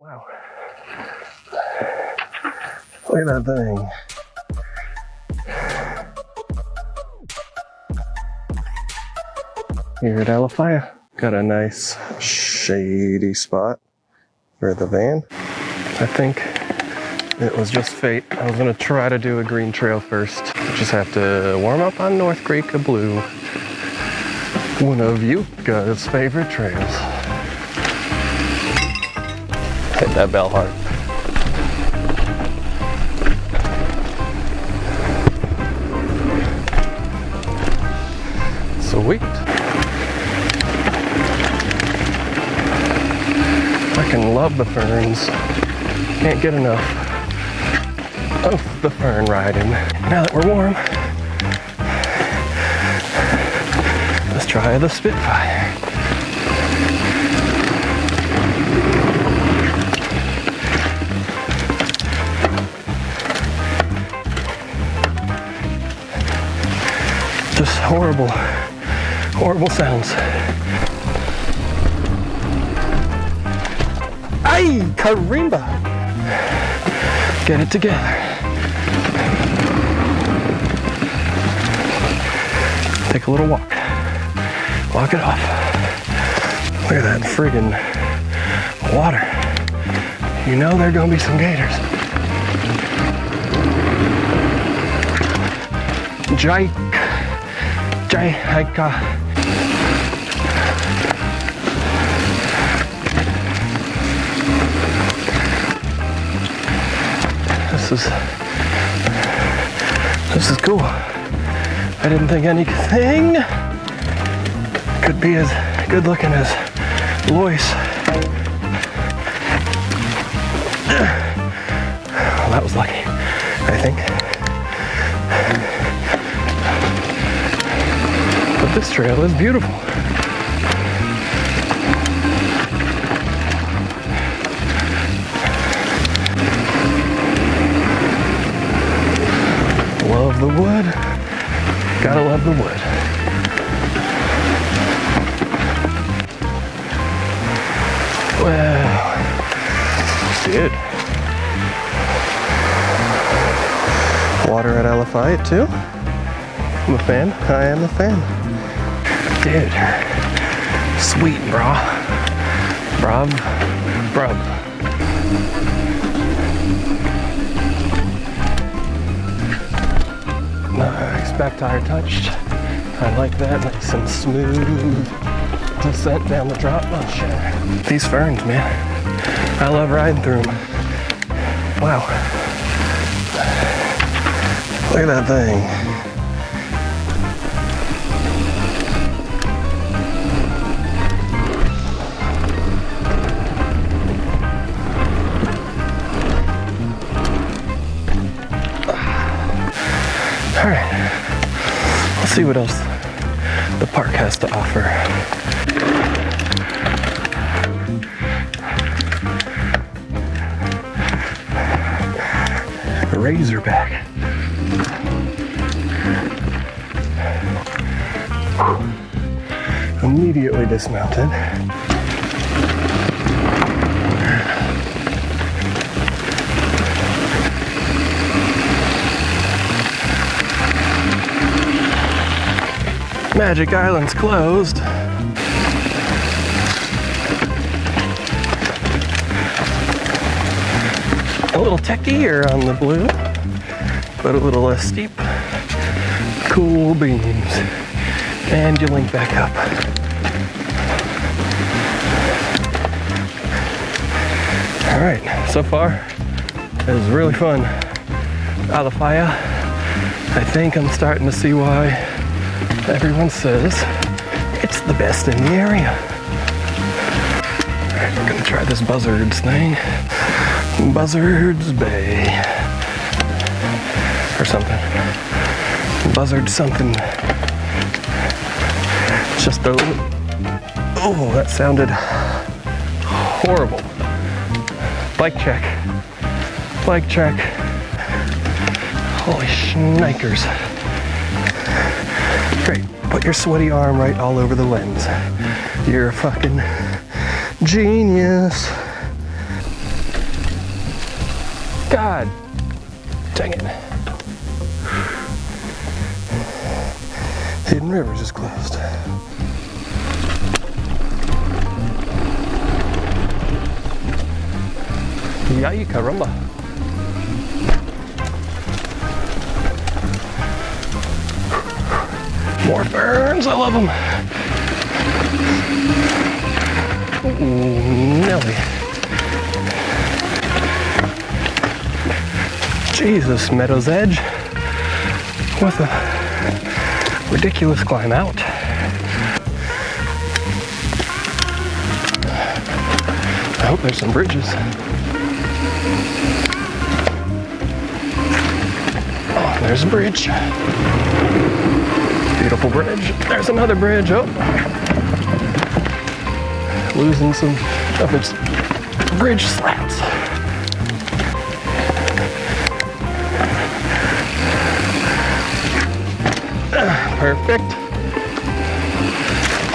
Wow. Look at that thing. Here at Alafia, got a nice shady spot for the van. I think it was just fate. I was gonna try to do a green trail first. Just have to warm up on North Creek of Blue, one of Yuka's favorite trails. Hit that bell hard. Sweet. I can love the ferns. Can't get enough of the fern riding. Now that we're warm, let's try the Spitfire. Just horrible, horrible sounds. Ay, Karimba! Get it together. Take a little walk. Walk it off. Look at that friggin' water. You know there are gonna be some gators. Hika. This is cool. I didn't think anything could be as good looking as Loyce. Well, that was lucky, I think. But this trail is beautiful. Love the wood. Gotta love the wood. Well, dude. Water at Alafia too. I'm a fan. I am a fan. Dude. Sweet, brah. Bruv. Nice back tire touched. I like that. Nice and smooth descent down the drop. Oh shit. These ferns, man. I love riding through them. Wow. Look at that thing. All right, let's see what else the park has to offer. A razorback. Immediately dismounted. Magic Island's closed. A little techier on the Blue, but a little less steep. Cool beams. And you link back up. All right, so far it was really fun. Alafia, I think I'm starting to see why everyone says it's the best in the area. All right, we're gonna try this Buzzards thing. Buzzards Bay. Or something. Buzzard something. Just a little, oh, that sounded horrible. Bike check. Bike check. Holy shnikers. Great. Put your sweaty arm right all over the lens. You're a fucking genius. God dang it. Hidden Rivers is closed. Yay, caramba. More ferns, I love them. Ooh, Nelly. Jesus, Meadow's Edge with a ridiculous climb out. I hope there's some bridges. Oh, there's a bridge. Beautiful bridge. There's another bridge. Oh, losing some of its bridge slats. Perfect.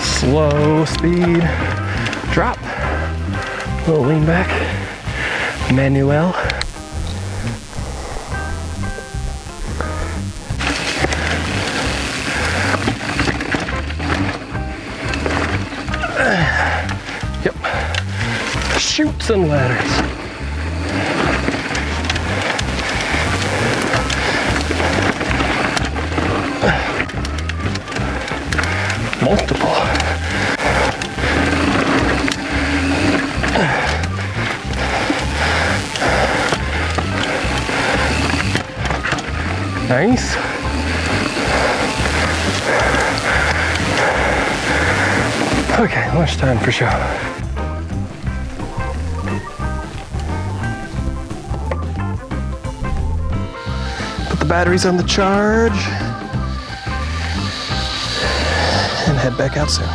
Slow speed drop. Little lean back. Manuel. Yep. Chutes and ladders. Multiple. Nice. Okay, lunchtime for sure. Put the batteries on the charge and head back out soon.